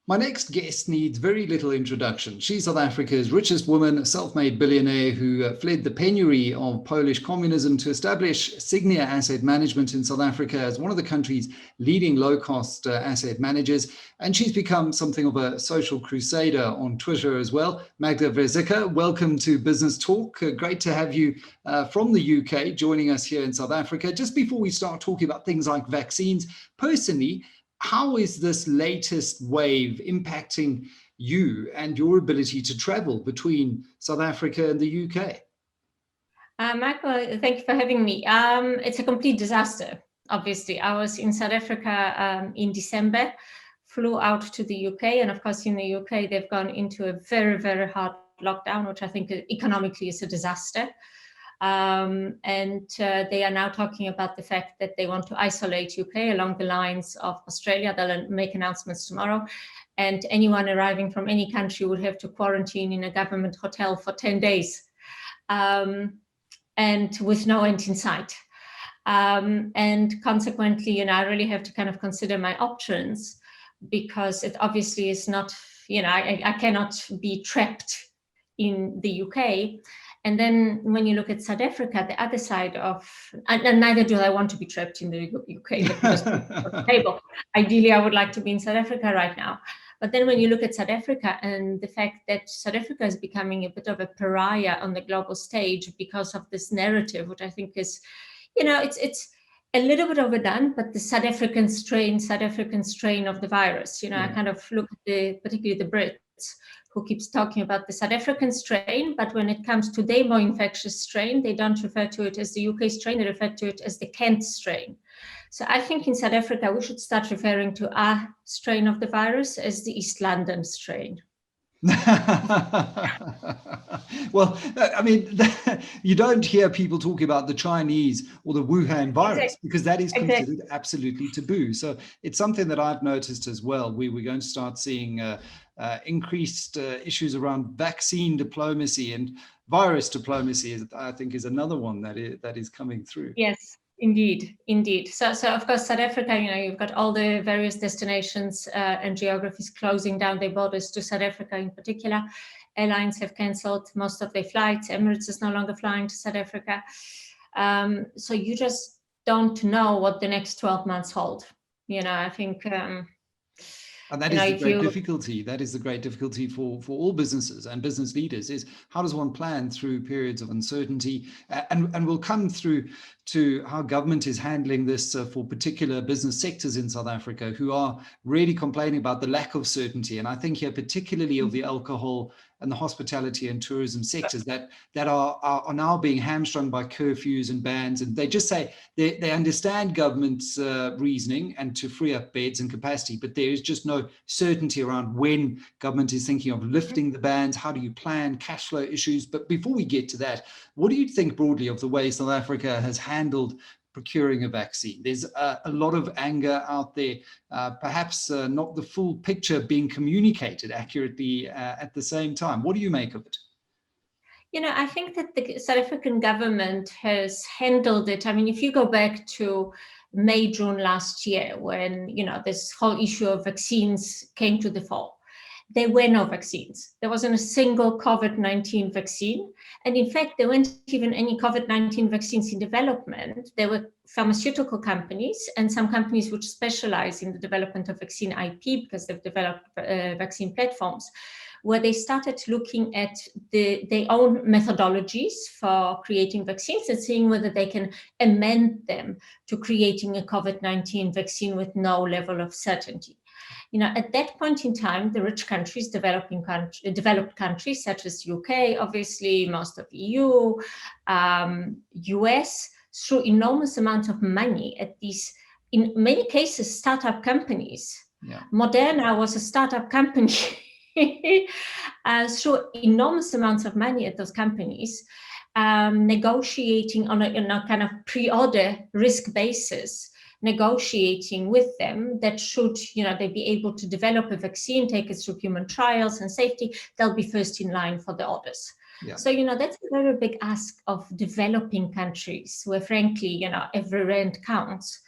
My next guest needs very little introduction. She's South Africa's richest woman, a self-made billionaire who fled the penury of Polish communism to establish Sygnia Asset Management in South Africa as one of the country's leading low-cost asset managers. And she's become something of a social crusader on Twitter as well. Magda Wierzycka, welcome to Business Talk. Great to have you from the UK joining us here in South Africa. Just before we start talking about things like vaccines, personally, how is this latest wave impacting you and your ability to travel between South Africa and the UK? Michael, thank you for having me. It's a complete disaster, obviously. I was in South Africa in December, flew out to the UK, and of course in the UK they've gone into a very, very hard lockdown, which I think economically is a disaster. And they are now talking about the fact that they want to isolate UK along the lines of Australia. They'll make announcements tomorrow, and anyone arriving from any country would have to quarantine in a government hotel for 10 days, and with no end in sight. And consequently, I really have to kind of consider my options, because it obviously is not, I cannot be trapped in the UK. And then when you look at South Africa, the other side of, and neither do I want to be trapped in the UK, let me just put it on the table. Ideally, I would like to be in South Africa right now. But then when you look at South Africa and the fact that South Africa is becoming a bit of a pariah on the global stage because of this narrative, which I think is, it's a little bit overdone, but the South African strain of the virus, I kind of look at particularly the Brits, who keeps talking about the South African strain, but when it comes to their more infectious strain, they don't refer to it as the UK strain, they refer to it as the Kent strain. So I think in South Africa, we should start referring to our strain of the virus as the East London strain. Well, I mean, you don't hear people talking about the Chinese or the Wuhan virus, because that is considered absolutely taboo. So it's something that I've noticed as well. We're going to start seeing increased issues around vaccine diplomacy, and virus diplomacy, I think, is another one that is coming through. Yes. Indeed. So of course, South Africa, you've got all the various destinations and geographies closing down their borders to South Africa in particular. Airlines have cancelled most of their flights. Emirates is no longer flying to South Africa. So you just don't know what the next 12 months hold. I think... and that is the great difficulty. That is the great difficulty for all businesses and business leaders, is how does one plan through periods of uncertainty? And we'll come through to how government is handling this for particular business sectors in South Africa who are really complaining about the lack of certainty. And I think here particularly of the alcohol and the hospitality and tourism sectors that are now being hamstrung by curfews and bans. And they just say they understand government's reasoning and to free up beds and capacity, but there is just no certainty around when government is thinking of lifting the bans. How do you plan cash flow issues? But before we get to that, what do you think broadly of the way South Africa has handled procuring a vaccine? There's a lot of anger out there, perhaps not the full picture being communicated accurately at the same time. What do you make of it? I think that the South African government has handled it. I mean, if you go back to May, June last year, when, this whole issue of vaccines came to the fore, there were no vaccines. There wasn't a single COVID-19 vaccine. And in fact, there weren't even any COVID-19 vaccines in development. There were pharmaceutical companies and some companies which specialize in the development of vaccine IP, because they've developed vaccine platforms, where they started looking at their own methodologies for creating vaccines and seeing whether they can amend them to creating a COVID-19 vaccine with no level of certainty. At that point in time, the rich countries, developed countries such as UK, obviously, most of EU, US, threw enormous amounts of money at these, in many cases, startup companies. Yeah. Moderna was a startup company. Threw enormous amounts of money at those companies, negotiating on a kind of pre-order risk basis, negotiating with them that should, they be able to develop a vaccine, take it through human trials and safety, they'll be first in line for the orders. Yeah. So, that's a very big ask of developing countries where, frankly, every rand counts.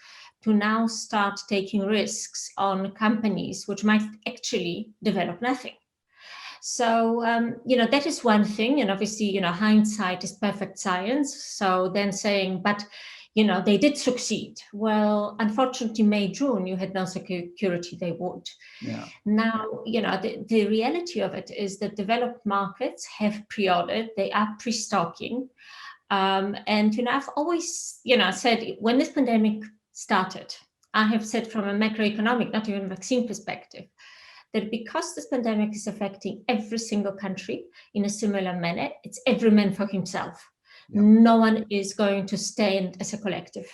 to now start taking risks on companies which might actually develop nothing. So, that is one thing. And obviously, hindsight is perfect science. So then saying, but, they did succeed. Well, unfortunately, May, June, you had no security they would. Yeah. Now, the reality of it is that developed markets have pre-ordered, they are pre-stocking. And, I've always, said when this pandemic started, I have said from a macroeconomic, not even vaccine perspective, that because this pandemic is affecting every single country in a similar manner, it's every man for himself. Yeah. No one is going to stand as a collective.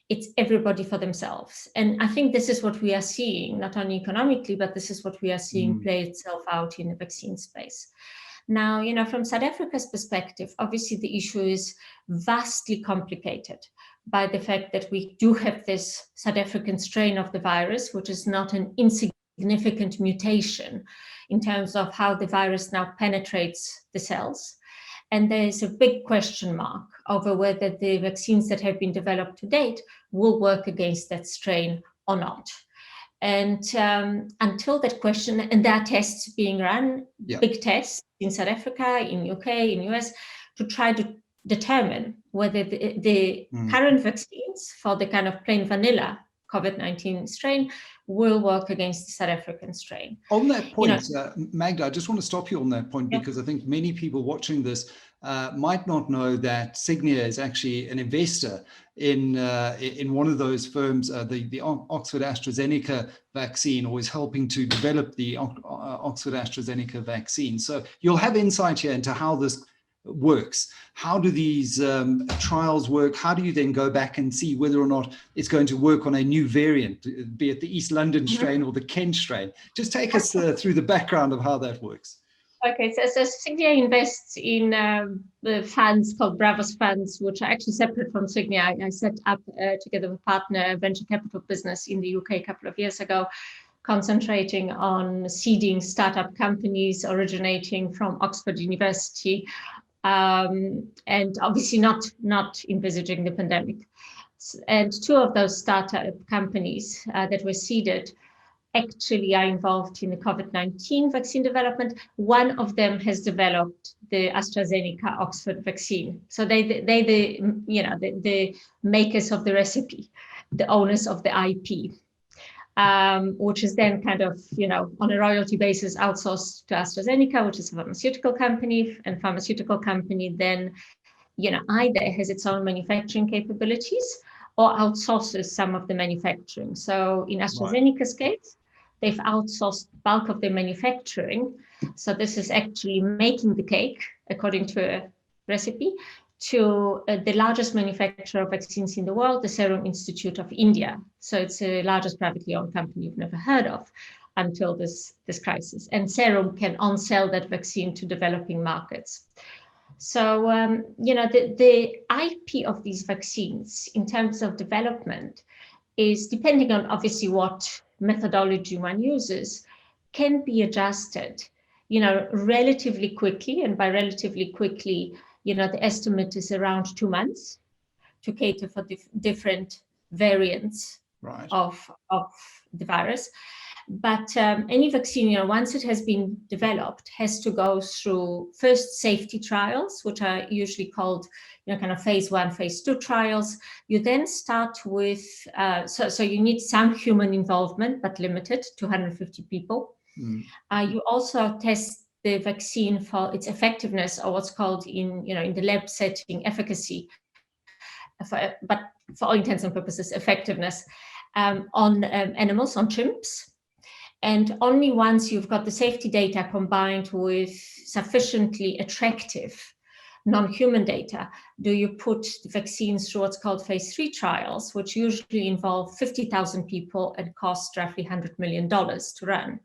It's everybody for themselves. And I think this is what we are seeing, not only economically, but this is what we are seeing play itself out in the vaccine space. Now, from South Africa's perspective, obviously the issue is vastly complicated by the fact that we do have this South African strain of the virus, which is not an insignificant mutation in terms of how the virus now penetrates the cells. And there is a big question mark over whether the vaccines that have been developed to date will work against that strain or not. And until that question, and there are tests being run, big tests in South Africa, in UK, in US, to try to determine whether the current vaccines for the kind of plain vanilla COVID-19 strain will work against the South African strain. On that point, Magda, I just want to stop you on that point because I think many people watching this might not know that Sygnia is actually an investor in one of those firms, the Oxford AstraZeneca vaccine, or is helping to develop the Oxford AstraZeneca vaccine. So you'll have insight here into how this works. How do these trials work? How do you then go back and see whether or not it's going to work on a new variant, be it the East London strain or the Kent strain? Just take us through the background of how that works. Okay, so Sygnia invests in the funds called Bravos funds, which are actually separate from Sygnia. I set up together with a partner, a venture capital business in the UK a couple of years ago, concentrating on seeding startup companies originating from Oxford University, and obviously not envisaging the pandemic. And two of those startup companies that were seeded actually are involved in the COVID-19 vaccine development. One of them has developed the AstraZeneca Oxford vaccine. So they the makers of the recipe, the owners of the IP, which is then kind of, on a royalty basis outsourced to AstraZeneca, which is a pharmaceutical company, and pharmaceutical company then, either has its own manufacturing capabilities or outsources some of the manufacturing. So in AstraZeneca's case, they've outsourced bulk of their manufacturing. So this is actually making the cake, according to a recipe, to the largest manufacturer of vaccines in the world, the Serum Institute of India. So it's the largest privately owned company you've never heard of until this crisis. And Serum can on-sell that vaccine to developing markets. So, the IP of these vaccines in terms of development is, depending on obviously what methodology one uses, can be adjusted, relatively quickly. And by relatively quickly, the estimate is around 2 months to cater for different variants of the virus. But any vaccine, once it has been developed, has to go through first safety trials, which are usually called, kind of phase 1, phase 2 trials. You then start with, so you need some human involvement, but limited, 250 people. You also test the vaccine for its effectiveness, or what's called in the lab setting efficacy, but for all intents and purposes, effectiveness on animals, on chimps. And only once you've got the safety data combined with sufficiently attractive non-human data do you put the vaccines through what's called phase 3 trials, which usually involve 50,000 people and cost roughly $100 million to run.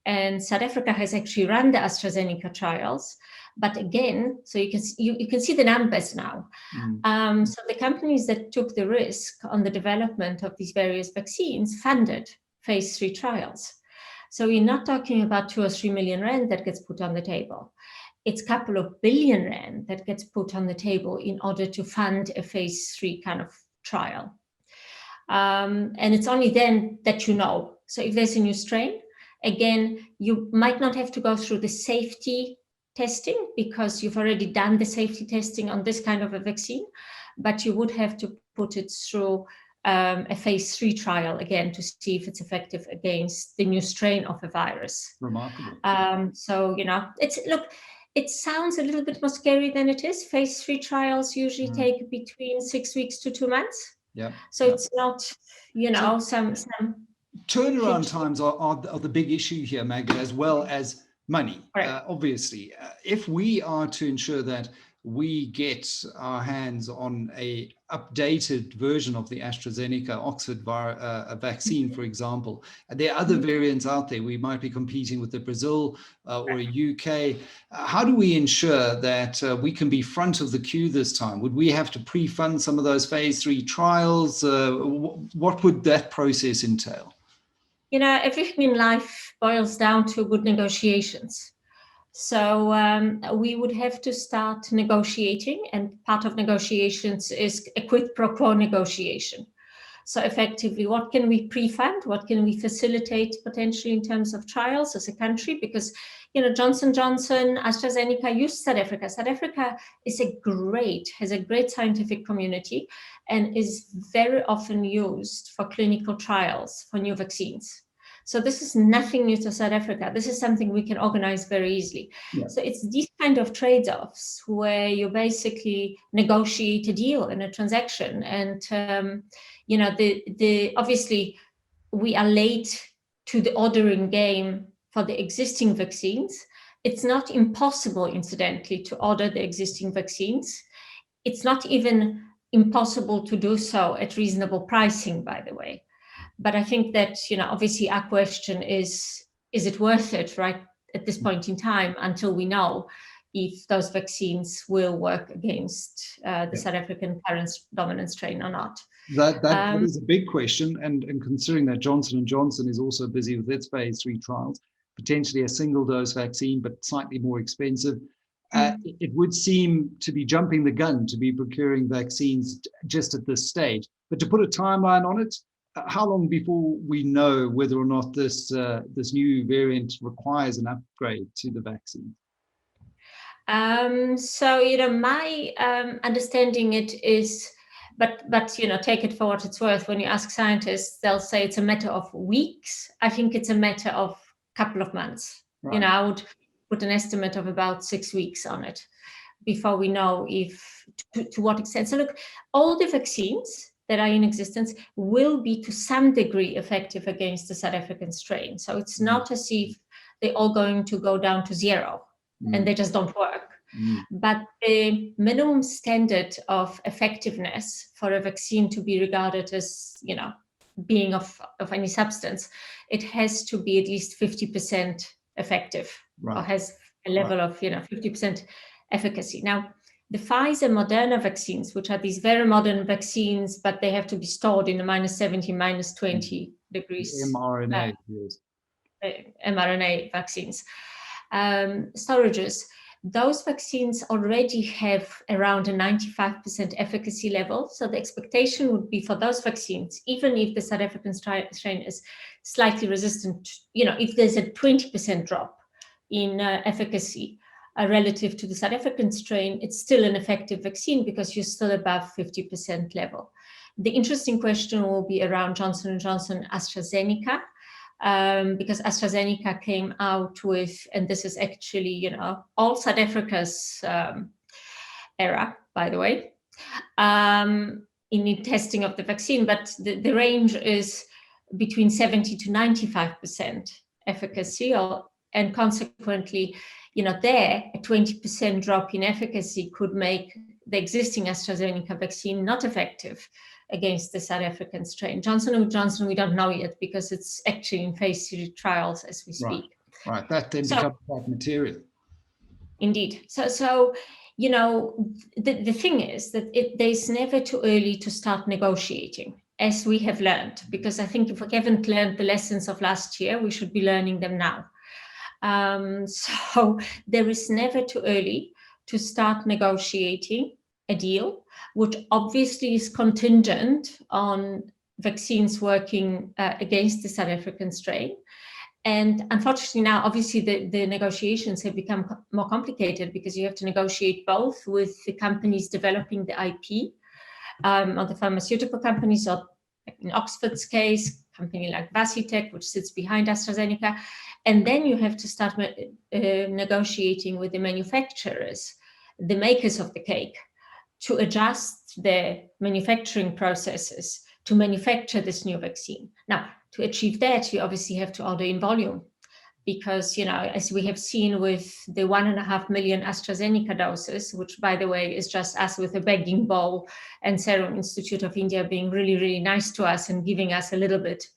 And South Africa has actually run the AstraZeneca trials. But again, so you can see the numbers now. So the companies that took the risk on the development of these various vaccines funded phase 3 trials. So we're not talking about 2 or 3 million rand that gets put on the table. It's a couple of billion rand that gets put on the table in order to fund a phase 3 kind of trial. And it's only then that you know. So if there's a new strain, again, you might not have to go through the safety testing because you've already done the safety testing on this kind of a vaccine, but you would have to put it through a phase 3 trial again to see if it's effective against the new strain of a virus. Remarkable. So, it sounds a little bit more scary than it is. Phase 3 trials usually take between 6 weeks to 2 months. Yeah. So it's not, some turnaround times are the big issue here, Magda, as well as money. Right. Obviously, if we are to ensure that we get our hands on a updated version of the AstraZeneca Oxford vaccine, for example, and there are other variants out there, we might be competing with the Brazil or a UK. How do we ensure that we can be front of the queue this time? Would we have to pre-fund some of those phase 3 trials? What would that process entail? Everything in life boils down to good negotiations. So we would have to start negotiating, and part of negotiations is a quid pro quo negotiation. So effectively, what can we pre-fund? What can we facilitate potentially in terms of trials as a country? Because, Johnson & Johnson, AstraZeneca use South Africa. South Africa has a great scientific community and is very often used for clinical trials for new vaccines. So this is nothing new to South Africa. This is something we can organize very easily. Yeah. So it's these kind of trade-offs where you basically negotiate a deal in a transaction. And, obviously we are late to the ordering game for the existing vaccines. It's not impossible, incidentally, to order the existing vaccines. It's not even impossible to do so at reasonable pricing, by the way. But I think that, obviously our question is it worth it, right, at this point in time, until we know if those vaccines will work against the South African current dominant strain or not. That is a big question. And considering that Johnson & Johnson is also busy with its phase 3 trials, potentially a single dose vaccine, but slightly more expensive, it would seem to be jumping the gun to be procuring vaccines just at this stage. But to put a timeline on it, how long before we know whether or not this new variant requires an upgrade to the vaccine? So, my understanding it is, but take it for what it's worth. When you ask scientists, they'll say it's a matter of weeks. I think it's a matter of a couple of months. Right. I would put an estimate of about 6 weeks on it before we know to what extent. So look, all the vaccines that are in existence will be to some degree effective against the South African strain. So it's not as if they're all going to go down to zero and they just don't work. But the minimum standard of effectiveness for a vaccine to be regarded as, being of any substance, it has to be at least 50% effective, right, or has a level of 50% efficacy. Now, the Pfizer Moderna vaccines, which are these very modern vaccines, but they have to be stored in the -70, -20 degrees. mRNA, yes. mRNA vaccines. Storages, those vaccines already have around a 95% efficacy level. So the expectation would be for those vaccines, even if the South African strain is slightly resistant, if there's a 20% drop in efficacy, relative to the South African strain, it's still an effective vaccine because you're still above 50% level. The interesting question will be around Johnson & Johnson AstraZeneca, because AstraZeneca came out with, and this is actually, all South Africa's era, by the way, in the testing of the vaccine, but the range is between 70 to 95% efficacy, and consequently, there, a 20% drop in efficacy could make the existing AstraZeneca vaccine not effective against the South African strain. Johnson & Johnson, we don't know yet because it's actually in phase 3 trials as we speak. Right. That then becomes quite material. Indeed. So the thing is that there's never too early to start negotiating, as we have learned, because I think if we haven't learned the lessons of last year, we should be learning them now. So there is never too early to start negotiating a deal, which obviously is contingent on vaccines working against the South African strain. And unfortunately now, obviously, the negotiations have become more complicated because you have to negotiate both with the companies developing the IP, or the pharmaceutical companies, or in Oxford's case, a company like Vasitec, which sits behind AstraZeneca. And then you have to start negotiating with the manufacturers, the makers of the cake, to adjust their manufacturing processes to manufacture this new vaccine. Now, to achieve that, you obviously have to order in volume, because, as we have seen with the 1.5 million AstraZeneca doses, which, by the way, is just us with a begging bowl, and Serum Institute of India being really, really nice to us and giving us a little bit,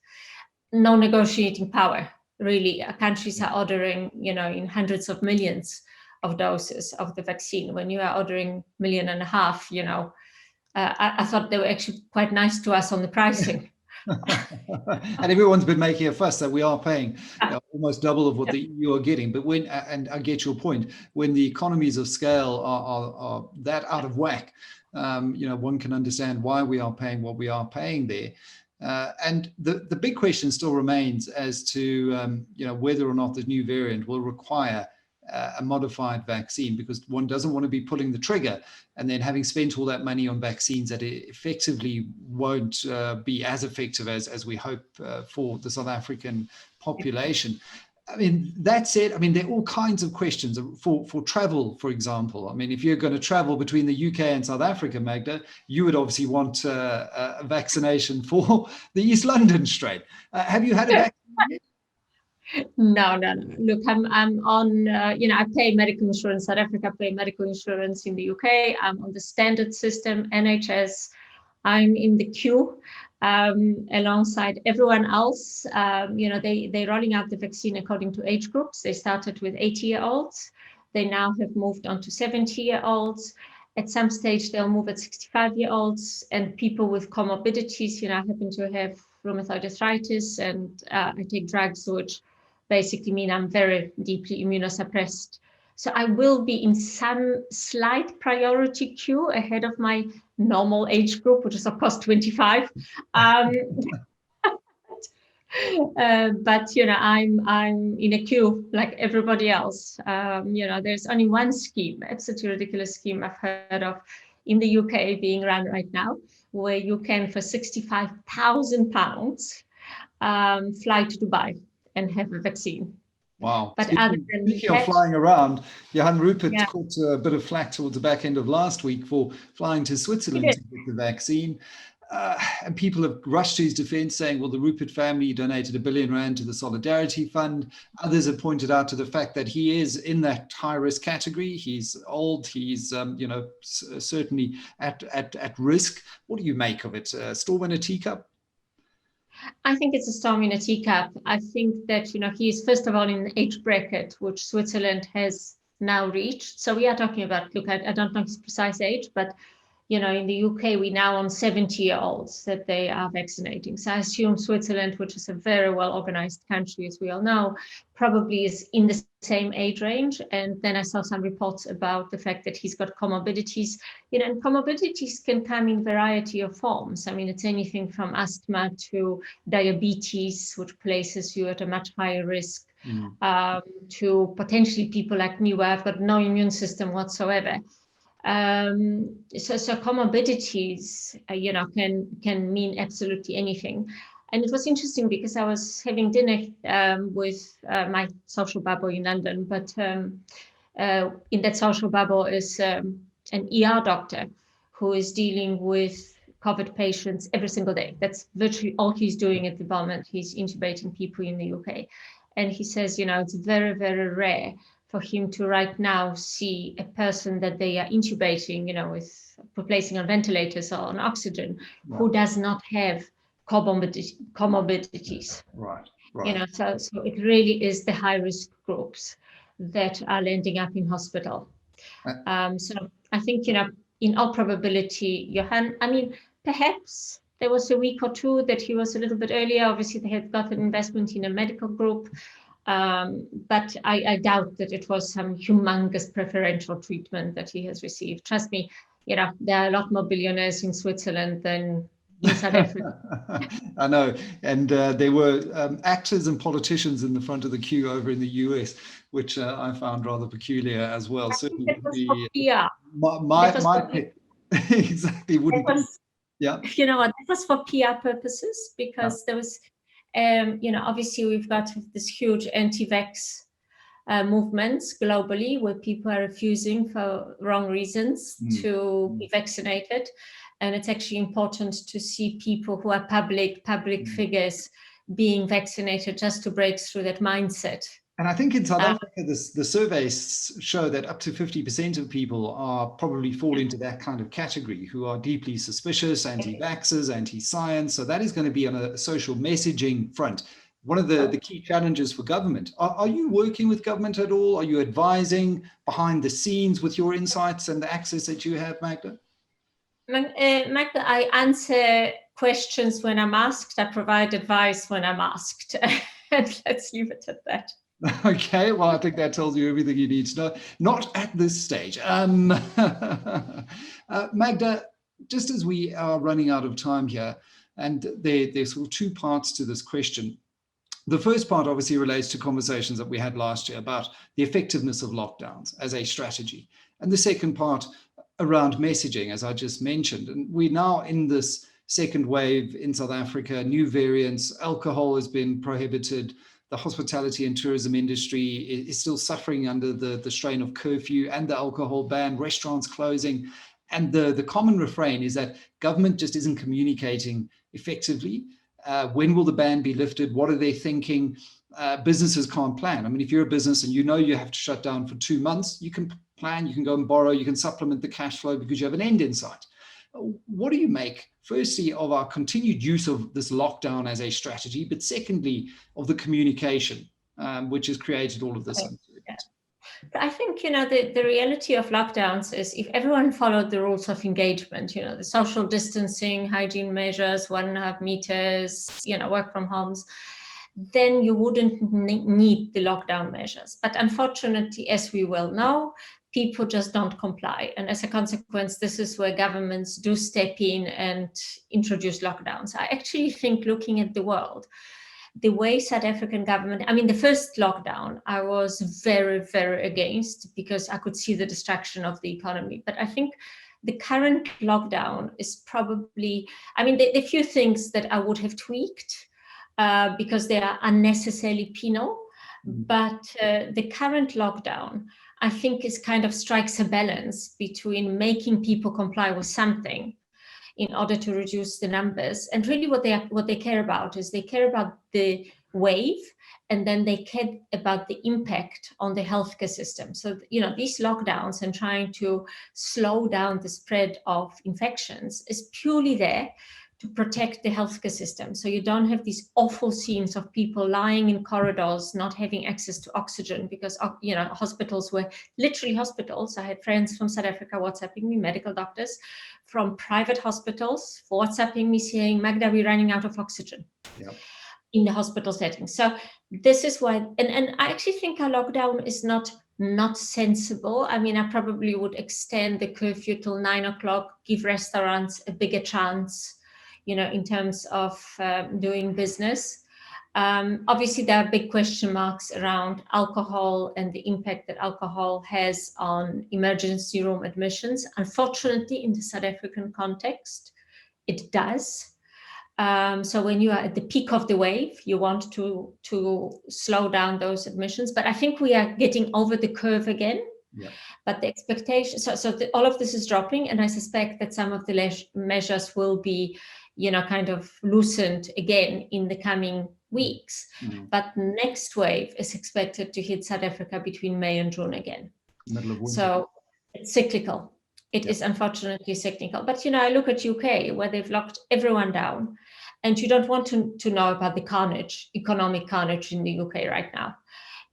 no negotiating power, really. Countries are ordering, in hundreds of millions of doses of the vaccine. When you are ordering 1.5 million, I thought they were actually quite nice to us on the pricing. And everyone's been making a fuss that we are paying almost double of what the EU are getting. But and I get your point, when the economies of scale are that out of whack, one can understand why we are paying what we are paying there. And the big question still remains as to whether or not the new variant will require a modified vaccine, because one doesn't want to be pulling the trigger and then having spent all that money on vaccines that effectively won't be as effective as we hope for the South African population. I mean, that said, there are all kinds of questions for travel, for example. If you're going to travel between the UK and South Africa, Magda, you would obviously want a vaccination for the East London strain. Have you had a vaccine yet? No. Look, I'm on, I pay medical insurance. South Africa pay medical insurance in the UK. I'm on the standard system, NHS. I'm in the queue alongside everyone else. They're rolling out the vaccine according to age groups. They started with 80-year-olds. They now have moved on to 70-year-olds. At some stage, they'll move at 65-year-olds and people with comorbidities. I happen to have rheumatoid arthritis, and I take drugs which basically mean I'm very deeply immunosuppressed. So I will be in some slight priority queue ahead of my normal age group, which is of course 25. But I'm in a queue like everybody else. There's only one scheme, absolutely ridiculous scheme I've heard of in the UK being run right now, where you can, for £65,000, fly to Dubai and have a vaccine. Wow. But speaking of flying around, Johan Rupert caught a bit of flack towards the back end of last week for flying to Switzerland to get the vaccine. And people have rushed to his defense, saying, well, the Rupert family donated R1 billion to the Solidarity Fund. Others have pointed out to the fact that he is in that high-risk category. He's old. He's, certainly at risk. What do you make of it? Storm in a teacup? I think it's a storm in a teacup. I think that, he is, first of all, in the age bracket, which Switzerland has now reached. So we are talking about, look, I don't know his precise age, but, in the UK, we now on 70-year-olds that they are vaccinating. So I assume Switzerland, which is a very well-organized country, as we all know, probably is in the same age range. And then I saw some reports about the fact that he's got comorbidities, and comorbidities can come in variety of forms. It's anything from asthma to diabetes, which places you at a much higher risk, to potentially people like me, where I've got no immune system whatsoever. So comorbidities, can mean absolutely anything. And it was interesting because I was having dinner with my social bubble in London, but in that social bubble is an ER doctor who is dealing with COVID patients every single day. That's virtually all he's doing at the moment. He's intubating people in the UK. And he says, it's very, very rare for him to right now see a person that they are intubating, with placing on ventilators or on oxygen, who does not have comorbidities. Right. So it really is the high risk groups that are ending up in hospital. So I think, in all probability, Johan, perhaps there was a week or two that he was a little bit earlier. Obviously, they had got an investment in a medical group. But I doubt that it was some humongous preferential treatment that he has received. Trust me, there are a lot more billionaires in Switzerland than in South Africa. I know. And there were actors and politicians in the front of the queue over in the US, which I found rather peculiar as well. I think Certainly that would was for be PR. my pick. Exactly, wouldn't be. Yeah. You know what, that was for PR purposes, because there was, obviously we've got this huge anti-vax movements globally where people are refusing for wrong reasons to be vaccinated. And it's actually important to see people who are public figures being vaccinated, just to break through that mindset. And I think in South Africa, the surveys show that up to 50% of people are probably fall into that kind of category, who are deeply suspicious, anti-vaxxers, anti-science. So that is going to be on a social messaging front. One of the key challenges for government. Are you working with government at all? Are you advising behind the scenes with your insights and the access that you have, Magda? Magda, I answer questions when I'm asked. I provide advice when I'm asked. And let's leave it at that. Okay, well, I think that tells you everything you need to know. Not at this stage. Magda, just as we are running out of time here, and there's sort of two parts to this question. The first part obviously relates to conversations that we had last year about the effectiveness of lockdowns as a strategy. And the second part around messaging, as I just mentioned. And we're now in this second wave in South Africa, new variants, alcohol has been prohibited. The hospitality and tourism industry is still suffering under the strain of curfew and the alcohol ban, restaurants closing. And the common refrain is that government just isn't communicating effectively. When will the ban be lifted? What are they thinking? Businesses can't plan. I mean, if you're a business and you know you have to shut down for 2 months, you can plan, you can go and borrow, you can supplement the cash flow because you have an end in sight. What do you make, firstly, of our continued use of this lockdown as a strategy, but secondly, of the communication, which has created all of this uncertainty? I think, the reality of lockdowns is if everyone followed the rules of engagement, the social distancing, hygiene measures, 1.5 meters, work from homes, then you wouldn't need the lockdown measures. But unfortunately, as we well know, people just don't comply. And as a consequence, this is where governments do step in and introduce lockdowns. I actually think, looking at the world, the way South African government, the first lockdown, I was very, very against, because I could see the destruction of the economy. But I think the current lockdown is probably, the few things that I would have tweaked, because they are unnecessarily penal. But the current lockdown, I think, is kind of strikes a balance between making people comply with something in order to reduce the numbers. And really what they care about is they care about the wave, and then they care about the impact on the healthcare system. So, these lockdowns and trying to slow down the spread of infections is purely there to protect the healthcare system. So you don't have these awful scenes of people lying in corridors, not having access to oxygen, because, hospitals were literally hospitals. I had friends from South Africa WhatsApping me, medical doctors from private hospitals WhatsApping me saying, Magda, we're running out of oxygen. Yep. In the hospital setting. So this is why, and I actually think our lockdown is not sensible. I probably would extend the curfew till 9:00, give restaurants a bigger chance, in terms of doing business. Obviously, there are big question marks around alcohol and the impact that alcohol has on emergency room admissions. Unfortunately, in the South African context, it does. So when you are at the peak of the wave, you want to slow down those admissions. But I think we are getting over the curve again. Yeah. But the expectation, all of this is dropping, and I suspect that some of the measures will be, kind of loosened again in the coming weeks. Mm-hmm. But next wave is expected to hit South Africa between May and June again. Middle of winter. So it's cyclical. It is unfortunately cyclical. But, I look at UK, where they've locked everyone down, and you don't want to know about the carnage, economic carnage in the UK right now.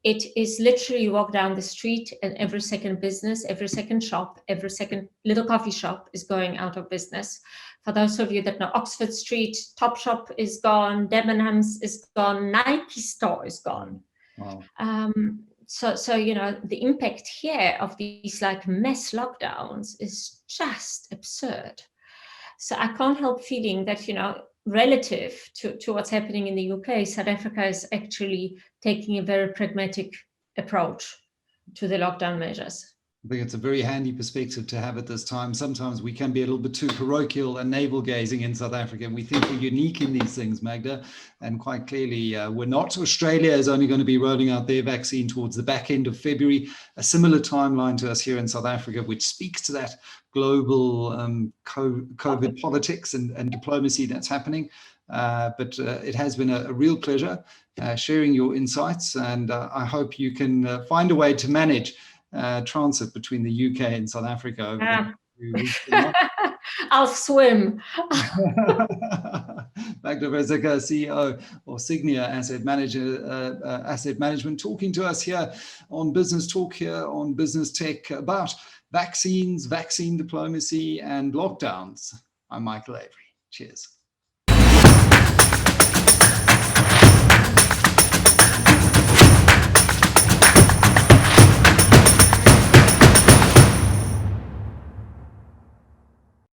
It is literally, you walk down the street and every second business, every second shop, every second little coffee shop is going out of business. For those of you that know Oxford Street, Topshop is gone, Debenhams is gone, Nike store is gone. Wow. So the impact here of these like mass lockdowns is just absurd. So I can't help feeling that, relative to what's happening in the UK, South Africa is actually taking a very pragmatic approach to the lockdown measures. I think it's a very handy perspective to have at this time. Sometimes we can be a little bit too parochial and navel-gazing in South Africa, and we think we're unique in these things, Magda, and quite clearly we're not. Australia is only going to be rolling out their vaccine towards the back end of February, a similar timeline to us here in South Africa, which speaks to that global COVID politics and diplomacy that's happening. But it has been a real pleasure sharing your insights, and I hope you can find a way to manage transit between the UK and South Africa over the next few weeks. I'll swim. Magda Wierzycka, CEO of Sygnia Asset Management, talking to us here on Business Talk, here on Business Tech, about vaccines, vaccine diplomacy, and lockdowns. I'm Michael Avery. Cheers.